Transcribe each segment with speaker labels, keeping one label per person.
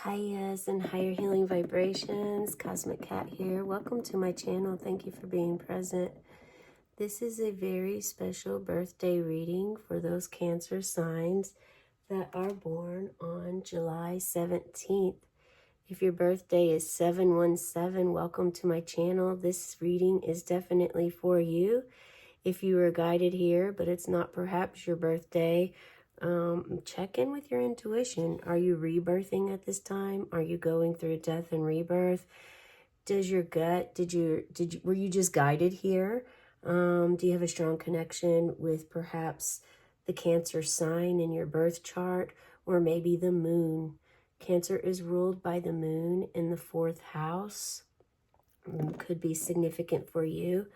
Speaker 1: Highas and higher healing vibrations. Cosmic Cat here. Welcome to my channel. Thank you for being present. This is a very special birthday reading for those Cancer signs that are born on July 17th. If your birthday is 717, welcome to my channel. This reading is definitely for you. If you were guided here, but it's not perhaps your birthday, check in with your intuition. Are you rebirthing at this time? Are you going through death and rebirth? Does your gut, were you just guided here? Do you have a strong connection with perhaps the Cancer sign in your birth chart, or maybe the moon? Cancer is ruled by the moon in the 4th house. Could be significant for you.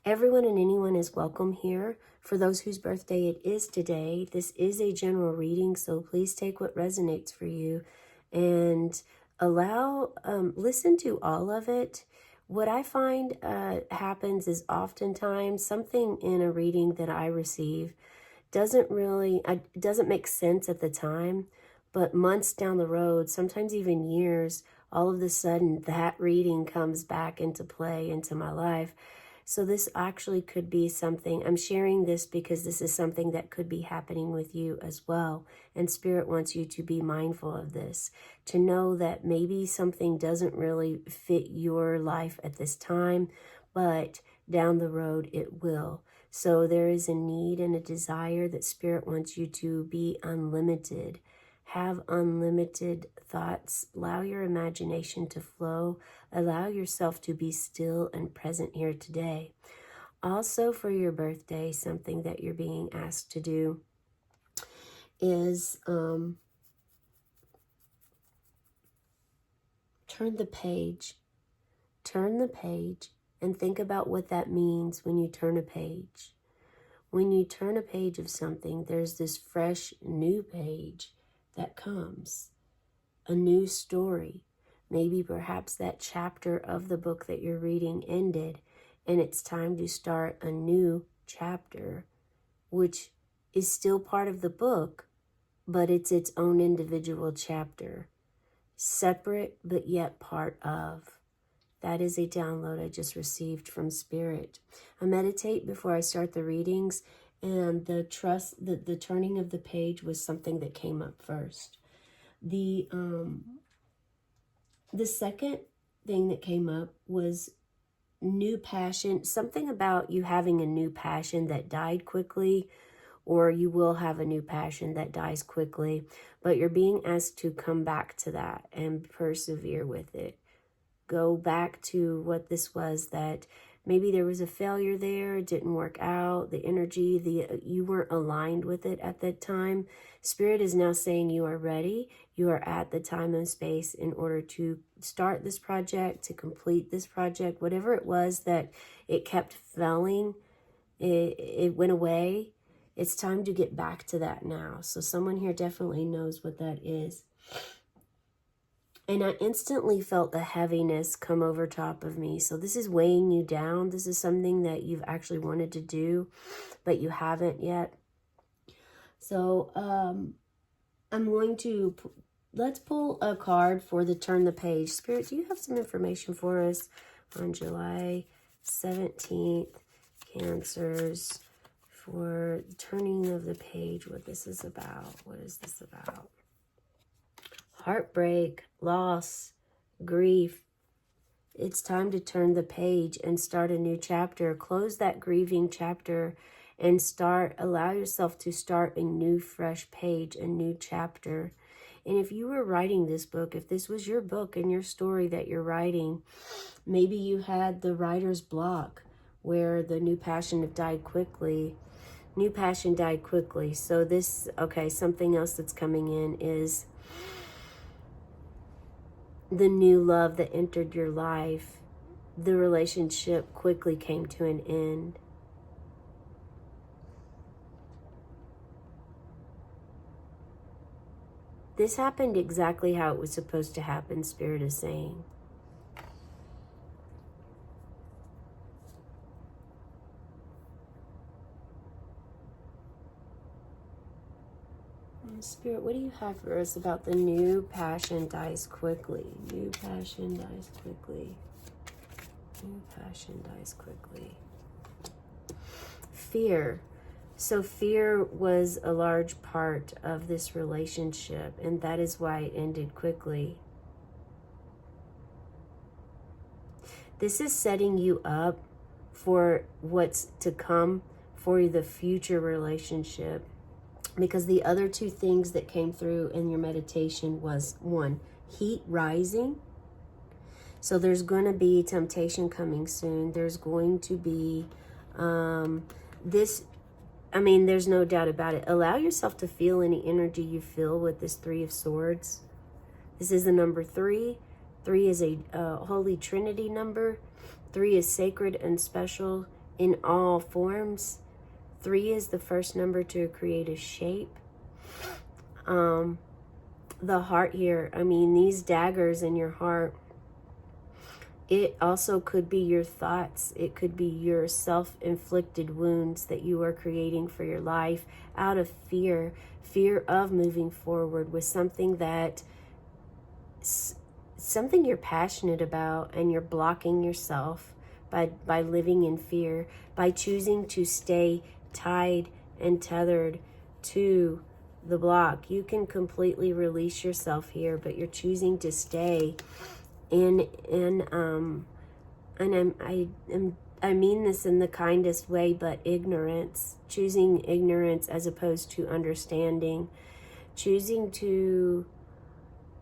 Speaker 1: Everyone and anyone is welcome here. For those whose birthday it is today, this is a general reading, so please take what resonates for you and listen to all of it. What I find happens is oftentimes something in a reading that I receive doesn't make sense at the time, but months down the road, sometimes even years, all of a sudden that reading comes back into play into my life. So this actually could be something, I'm sharing this because this is something that could be happening with you as well. And Spirit wants you to be mindful of this, to know that maybe something doesn't really fit your life at this time, but down the road it will. So there is a need and a desire that Spirit wants you to be unlimited. Have unlimited thoughts. Allow your imagination to flow. Allow yourself to be still and present here today. Also, for your birthday, something that you're being asked to do is turn the page. Turn the page and think about what that means when you turn a page. When you turn a page of something, there's this fresh new page that comes, a new story. Maybe perhaps that chapter of the book that you're reading ended and it's time to start a new chapter, which is still part of the book, but it's its own individual chapter, separate but yet part of. That is a download I just received from Spirit. I meditate before I start the readings, and the turning of the page was something that came up first. The second thing that came up was new passion, something about you having a new passion that died quickly, or you will have a new passion that dies quickly, but you're being asked to come back to that and persevere with it. Go back to what this was, that maybe there was a failure there, it didn't work out, the energy, you weren't aligned with it at that time. Spirit is now saying you are ready, you are at the time and space in order to start this project, to complete this project, whatever it was that it kept failing, it went away. It's time to get back to that now. So someone here definitely knows what that is. And I instantly felt a heaviness come over top of me. So this is weighing you down. This is something that you've actually wanted to do, but you haven't yet. So I'm going to, let's pull a card for the turn the page. Spirit, do you have some information for us on July 17th, Cancers, for the turning of the page, what this is about? What is this about? Heartbreak, loss, grief. It's time to turn the page and start a new chapter. Close that grieving chapter and allow yourself to start a new fresh page, a new chapter. And if you were writing this book, if this was your book and your story that you're writing, maybe you had the writer's block where the new passion had died quickly. New passion died quickly. So this, okay, something else that's coming in is the new love that entered your life. The relationship quickly came to an end. This happened exactly how it was supposed to happen, Spirit is saying. Spirit, what do you have for us about the new passion dies quickly? New passion dies quickly. New passion dies quickly. Fear. So fear was a large part of this relationship, and that is why it ended quickly. This is setting you up for what's to come for the future relationship. Because the other two things that came through in your meditation was, one, heat rising. So there's going to be temptation coming soon. There's going to be there's no doubt about it. Allow yourself to feel any energy you feel with this Three of Swords. This is the number 3. 3 is a Holy Trinity number. 3 is sacred and special in all forms. 3 is the first number to create a shape. The heart here, these daggers in your heart, it also could be your thoughts. It could be your self-inflicted wounds that you are creating for your life out of fear of moving forward with something you're passionate about, and you're blocking yourself by living in fear, by choosing to stay tied and tethered to the block. You can completely release yourself here, but you're choosing to stay I mean this in the kindest way, but ignorance, choosing ignorance as opposed to understanding, choosing to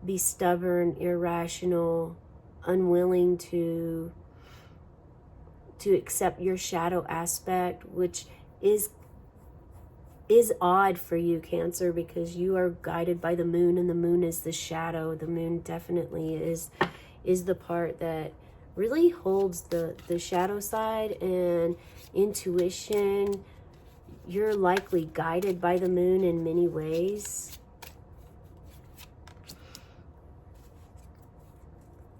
Speaker 1: be stubborn, irrational, unwilling to accept your shadow aspect, which is odd for you, Cancer, because you are guided by the moon, and the moon is the shadow. The moon definitely is the part that really holds the shadow side and intuition. You're likely guided by the moon in many ways.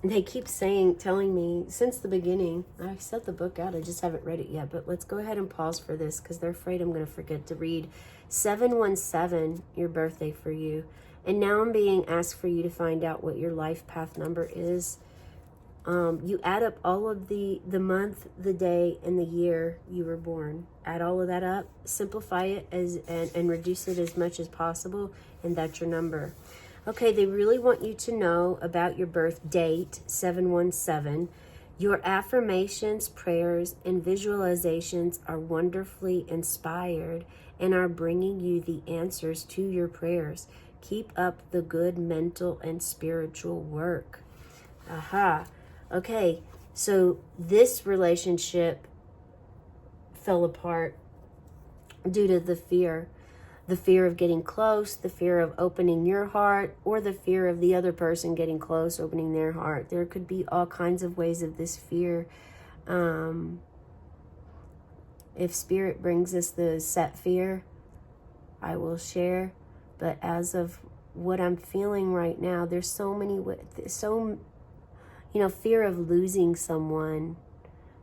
Speaker 1: They keep telling me since the beginning. I set the book out, I just haven't read it yet, but let's go ahead and pause for this because they're afraid I'm going to forget to read 717, your birthday for you. And now I'm being asked for you to find out what your life path number is. You add up all of the month, the day, and the year you were born. Add all of that up, simplify it and reduce it as much as possible, and that's your number. Okay, they really want you to know about your birth date, 717. Your affirmations, prayers, and visualizations are wonderfully inspired and are bringing you the answers to your prayers. Keep up the good mental and spiritual work. Aha. Okay, so this relationship fell apart due to the fear of getting close, the fear of opening your heart, or the fear of the other person getting close, opening their heart. There could be all kinds of ways of this fear. If Spirit brings us the set fear, I will share. But as of what I'm feeling right now, there's so many, fear of losing someone.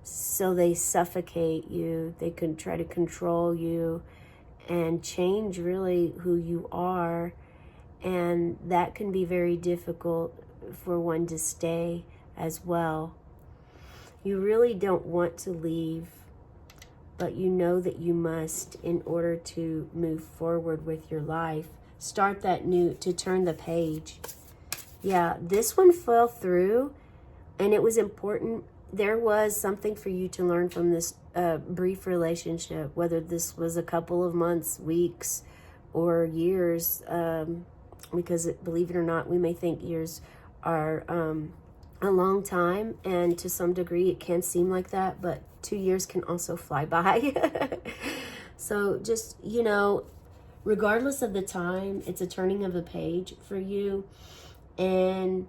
Speaker 1: So they suffocate you. They can try to control you and change really who you are. And that can be very difficult for one to stay as well. You really don't want to leave, but you know that you must in order to move forward with your life. Start that new, to turn the page. Yeah, this one fell through, and it was important. There was something for you to learn from this brief relationship, whether this was a couple of months, weeks, or years, because believe it or not, we may think years are a long time, and to some degree it can seem like that, but 2 years can also fly by. So just, regardless of the time, it's a turning of a page for you. And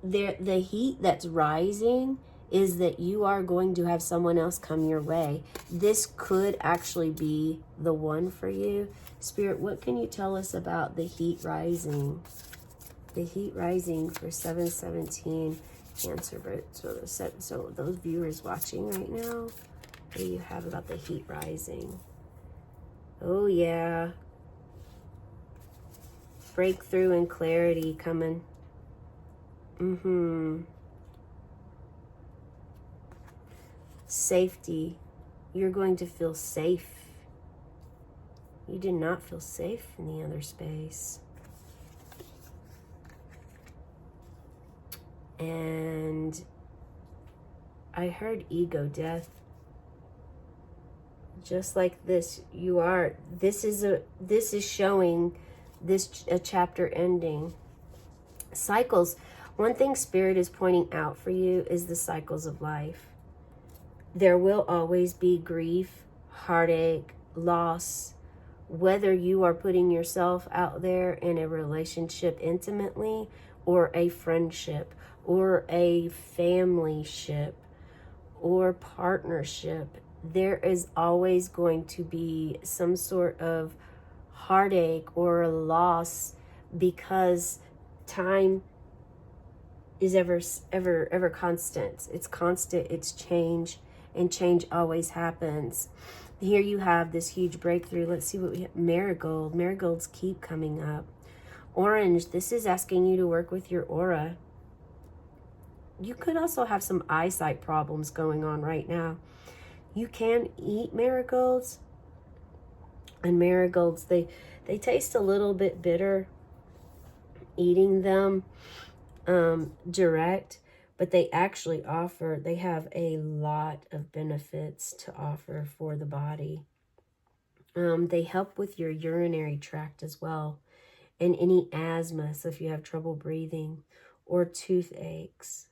Speaker 1: the heat that's rising is that you are going to have someone else come your way. This could actually be the one for you. Spirit, what can you tell us about the heat rising? The heat rising for 717 Cancer. So those viewers watching right now, what do you have about the heat rising? Oh, yeah. Breakthrough and clarity coming. Safety. You're going to feel safe. You did not feel safe in the other space. And I heard ego death. Just like this, this is showing a chapter ending. Cycles. One thing Spirit is pointing out for you is the cycles of life. There will always be grief, heartache, loss, whether you are putting yourself out there in a relationship intimately, or a friendship, or a family ship, or partnership. There is always going to be some sort of heartache or a loss, because time is ever constant. It's constant, it's change, and change always happens. Here you have this huge breakthrough. Let's see what we have. Marigold. Marigolds keep coming up. Orange. This is asking you to work with your aura. You could also have some eyesight problems going on right now. You can eat marigolds. And marigolds, they taste a little bit bitter eating them direct, but they actually they have a lot of benefits to offer for the body. They help with your urinary tract as well, and any asthma, so if you have trouble breathing, or toothaches.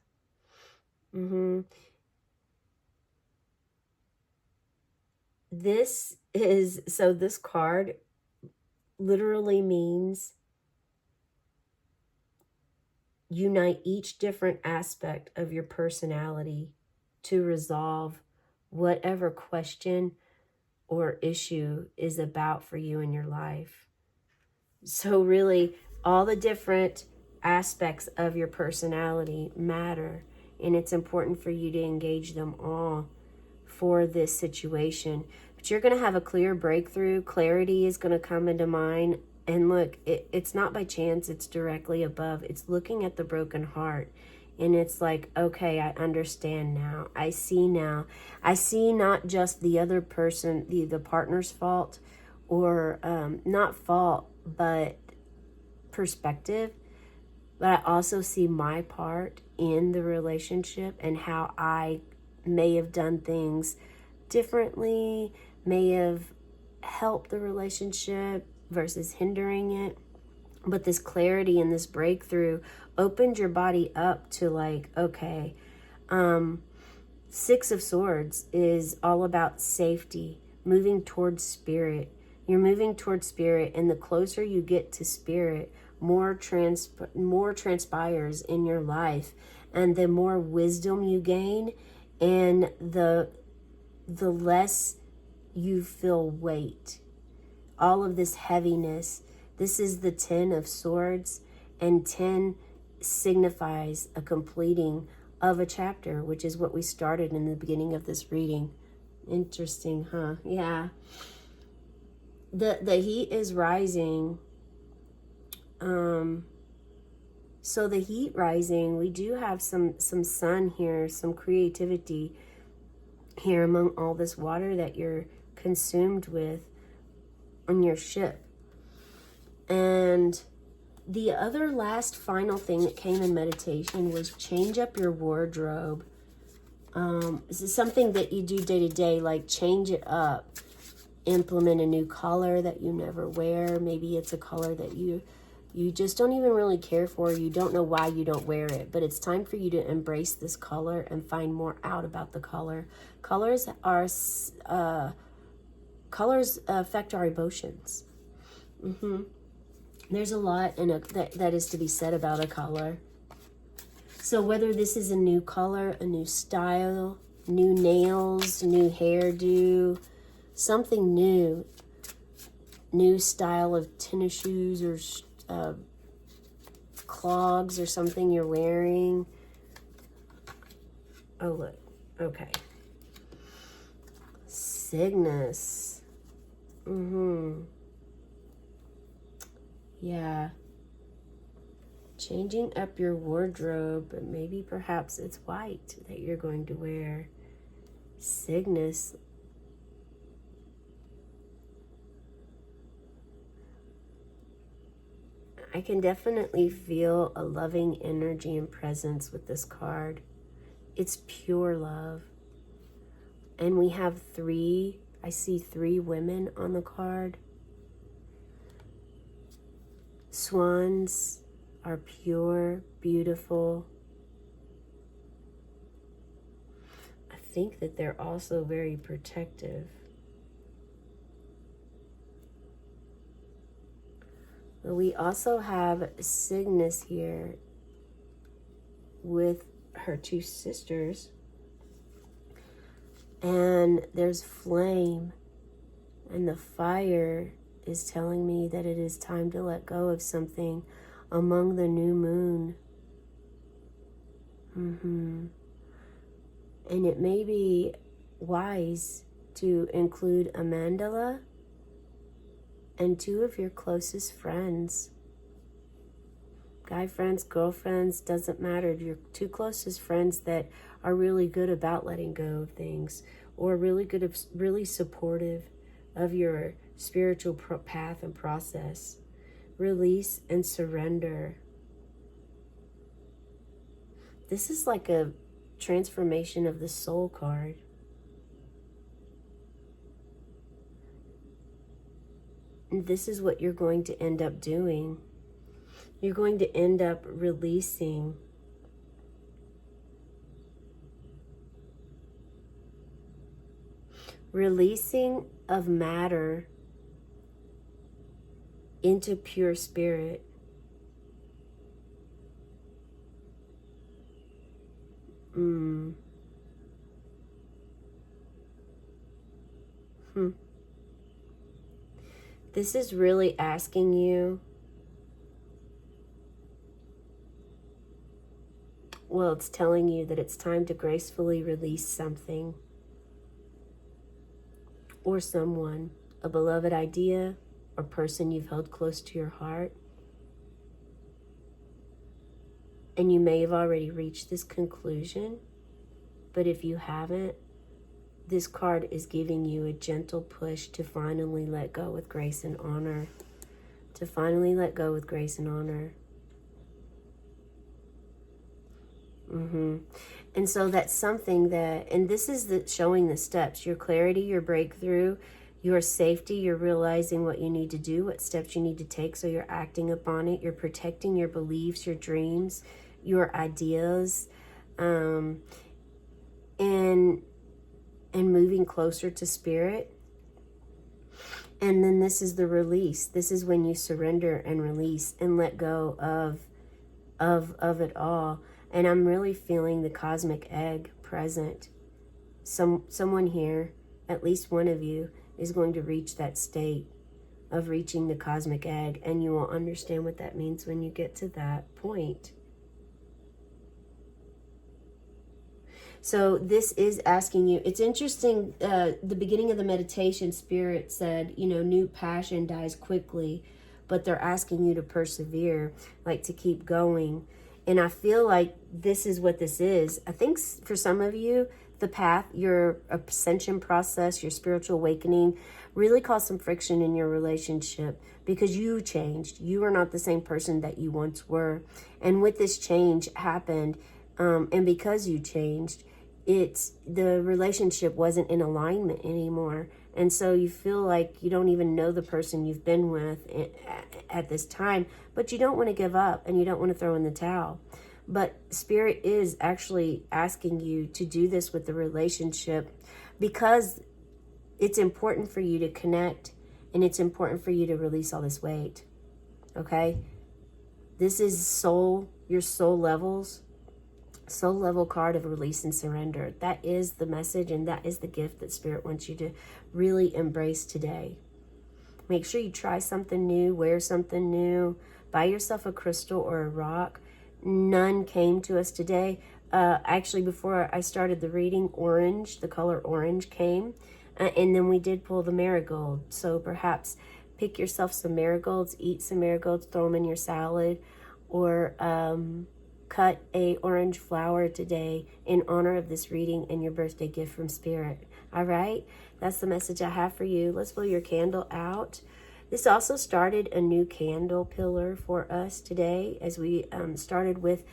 Speaker 1: This card literally means unite each different aspect of your personality to resolve whatever question or issue is about for you in your life. So really, all the different aspects of your personality matter, and it's important for you to engage them all for this situation. But you're going to have a clear breakthrough. Clarity is going to come into mind. And look, it's not by chance, it's directly above. It's looking at the broken heart. And it's like, okay, I understand now. I see now. I see not just the other person, the partner's fault, or not fault, but perspective. But I also see my part in the relationship and how I may have done things differently, may have helped the relationship versus hindering it. But this clarity and this breakthrough opened your body up to like, okay, Six of Swords is all about safety, moving towards spirit. You're moving towards spirit, and the closer you get to spirit, more transpires in your life, and the more wisdom you gain, and the less you feel weight. All of this heaviness. This is the 10 of Swords, and 10 signifies a completing of a chapter, which is what we started in the beginning of this reading. Interesting, huh? Yeah. The heat is rising. So the heat rising, we do have some sun here, some creativity here among all this water that you're consumed with on your ship. And the other last final thing that came in meditation was change up your wardrobe. This is something that you do day to day, like change it up. Implement a new color that you never wear. Maybe it's a color that you just don't even really care for. You don't know why you don't wear it, but it's time for you to embrace this color and find more out about the color. Colors affect our emotions. There's a lot that is to be said about a color. So whether this is a new color, a new style, new nails, new hairdo, something new style of tennis shoes or clogs or something you're wearing. Oh, look. Okay. Cygnus. Yeah. Changing up your wardrobe. Maybe perhaps it's white that you're going to wear. Cygnus. I can definitely feel a loving energy and presence with this card. It's pure love. And we have I see 3 women on the card. Swans are pure, beautiful. I think that they're also very protective. We also have Cygnus here with her 2 sisters. And there's flame. And the fire is telling me that it is time to let go of something among the new moon. And it may be wise to include a mandala and 2 of your closest friends. Guy friends, girlfriends, doesn't matter. Your 2 closest friends that are really good about letting go of things, or really supportive of your spiritual path and process. Release and surrender. This is like a transformation of the soul card. And this is what you're going to end up doing. You're going to end up releasing of matter into pure spirit. This is really asking you, well, it's telling you that it's time to gracefully release something or someone, a beloved idea or person you've held close to your heart. And you may have already reached this conclusion, but if you haven't, this card is giving you a gentle push to finally let go with grace and honor. To finally let go with grace and honor. And so that's something that, and this is showing the steps, your clarity, your breakthrough, your safety, you're realizing what you need to do, what steps you need to take, so you're acting upon it, you're protecting your beliefs, your dreams, your ideas, and moving closer to spirit. And then this is the release. This is when you surrender and release and let go of it all. And I'm really feeling the cosmic egg present. Someone here, at least one of you, is going to reach that state of reaching the cosmic egg, and you will understand what that means when you get to that point. So this is asking you, it's interesting, the beginning of the meditation, Spirit said, new passion dies quickly, but they're asking you to persevere, like to keep going. And I feel like this is what this is. I think for some of you, the path, your ascension process, your spiritual awakening really caused some friction in your relationship because you changed. You are not the same person that you once were. And with this change happened, and because you changed, the relationship wasn't in alignment anymore. And so you feel like you don't even know the person you've been with at this time, but you don't want to give up and you don't want to throw in the towel. But Spirit is actually asking you to do this with the relationship because it's important for you to connect and it's important for you to release all this weight. Okay? This is your soul level card of release and surrender. That is the message and that is the gift that Spirit wants you to really embrace today. Make sure you try something new, wear something new, buy yourself a crystal or a rock. None came to us today. Actually, before I started the reading, orange, the color orange came. And then we did pull the marigold. So perhaps pick yourself some marigolds, eat some marigolds, throw them in your salad, or cut a orange flower today in honor of this reading and your birthday gift from Spirit. All right, that's the message I have for you. Let's blow your candle out. This also started a new candle pillar for us today, as we started with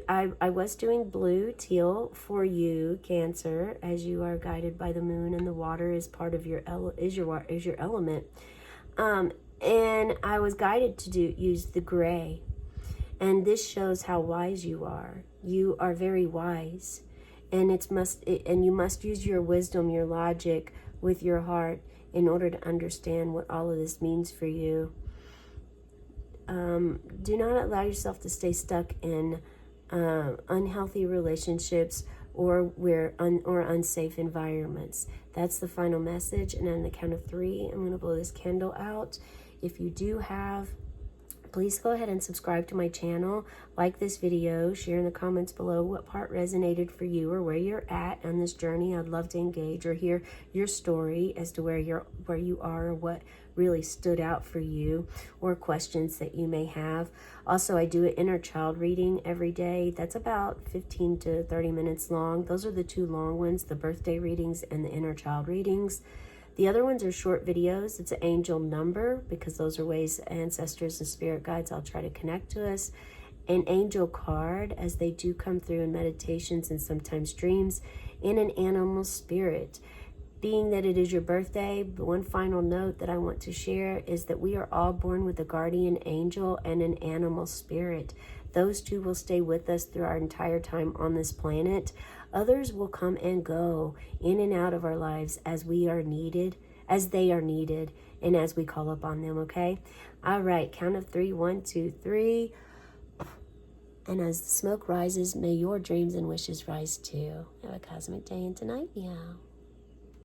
Speaker 1: I was doing blue teal for you, Cancer, as you are guided by the moon, and the water is part of your element. And I was guided to use the gray, and this shows how wise you are. You are very wise, and you must use your wisdom, your logic, with your heart in order to understand what all of this means for you. Do not allow yourself to stay stuck in unhealthy relationships or unsafe environments. That's the final message. And on the count of 3, I'm going to blow this candle out. If you do have, please go ahead and subscribe to my channel, like this video, share in the comments below what part resonated for you or where you're at on this journey. I'd love to engage or hear your story as to where you are or what really stood out for you, or questions that you may have. Also, I do an inner child reading every day. That's about 15 to 30 minutes long. Those are the 2 long ones, the birthday readings and the inner child readings. The other ones are short videos. It's an angel number, because those are ways ancestors and spirit guides I'll try to connect to us. An angel card, as they do come through in meditations and sometimes dreams, and an animal spirit. Being that it is your birthday, one final note that I want to share is that we are all born with a guardian angel and an animal spirit. Those 2 will stay with us through our entire time on this planet. Others will come and go in and out of our lives as they are needed, and as we call upon them, okay? All right, count of 3, 1, 2, 3. And as the smoke rises, may your dreams and wishes rise too. Have a cosmic day and tonight, meow.